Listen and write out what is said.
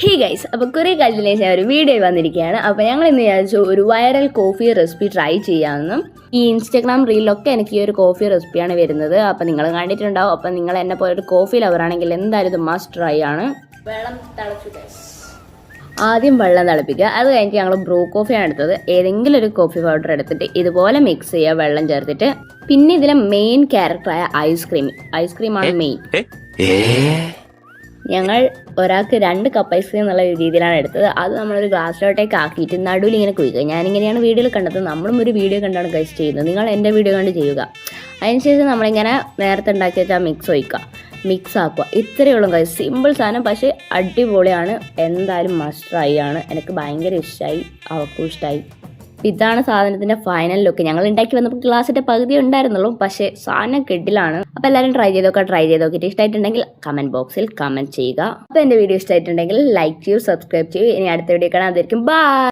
Hey guys, അപ്പോൾ കുറേ കാലത്തിന് ശേഷം ഒരു വീഡിയോ വന്നിരിക്കുകയാണ്. അപ്പോൾ ഞങ്ങൾ ഇന്ന് വിചാരിച്ചു ഒരു വൈറൽ കോഫി റെസിപ്പി ട്രൈ ചെയ്യാമെന്നും. ഈ ഇൻസ്റ്റാഗ്രാം റീലിലൊക്കെ എനിക്ക് ഈ ഒരു കോഫി റെസിപ്പിയാണ് വരുന്നത്. അപ്പോൾ നിങ്ങൾ കണ്ടിട്ടുണ്ടാവും. അപ്പോൾ നിങ്ങൾ എന്നെ പോലെ ഒരു കോഫി ലവറാണെങ്കിൽ എന്തായാലും ഇത് മസ്റ്റ് ട്രൈ ആണ്. വെള്ളം തിളച്ചു ഗൈസ്. ആദ്യം വെള്ളം തിളപ്പിക്കുക. അത് കഴിഞ്ഞിട്ട് ഞങ്ങൾ ബ്രൂ കോഫിയാണ് എടുത്തത്. ഏതെങ്കിലും ഒരു കോഫി പൗഡർ എടുത്തിട്ട് ഇതുപോലെ മിക്സ് ചെയ്യുക വെള്ളം ചേർത്തിട്ട്. പിന്നെ ഇതിലെ മെയിൻ ക്യാരക്ടറായ ഐസ്ക്രീമാണ് മെയിൻ. ഞങ്ങൾ ഒരാൾക്ക് 2 കപ്പ് ഐസ്ക്രീം എന്നുള്ള രീതിയിലാണ് എടുത്തത്. അത് നമ്മളൊരു ഗ്ലാസ്സിലോട്ടേക്ക് ആക്കിയിട്ട് നടുവിൽ ഇങ്ങനെ കുഴിക്കുക. ഞാനിങ്ങനെയാണ് വീഡിയോയിൽ കണ്ടത്. നമ്മളും ഒരു വീഡിയോ കണ്ടാണ് ഗൈസ് ചെയ്യുന്നത്. നിങ്ങൾ എൻ്റെ വീഡിയോ കണ്ട് ചെയ്യുക. അതിനുശേഷം നമ്മളിങ്ങനെ നേരത്തെ ഉണ്ടാക്കി വെച്ചാൽ മിക്സ് ആക്കുക. ഇത്രയേ ഉള്ളൂ ഗൈസ്. സിമ്പിൾ സാധനം, പക്ഷേ അടിപൊളിയാണ്. എന്തായാലും മസ്റ്റ് ട്രൈ ആണ്. എനിക്ക് ഭയങ്കര ഇഷ്ടമായി, അവർക്കും ഇഷ്ടമായി. ഇതാണ് സാധനത്തിൻ്റെ ഫൈനൽ ലുക്ക്. ഞങ്ങൾ ഉണ്ടാക്കി വന്നപ്പോൾ ഗ്ലാസിൻ്റെ പകുതി ഉണ്ടായിരുന്നുള്ളൂ, പക്ഷേ സാധനം കിഡിലാണ്. അപ്പോൾ എല്ലാവരും ട്രൈ ചെയ്ത് നോക്കിയിട്ട് ഇഷ്ടമായിട്ടുണ്ടെങ്കിൽ കമൻറ്റ് ബോക്സിൽ കമൻറ്റ് ചെയ്യുക. അപ്പോൾ എൻ്റെ വീഡിയോ ഇഷ്ടമായിട്ടുണ്ടെങ്കിൽ ലൈക്ക് ചെയ്യൂ, സബ്സ്ക്രൈബ് ചെയ്യൂ. ഇനി അടുത്ത വീഡിയോ കാണാൻ. ബൈ.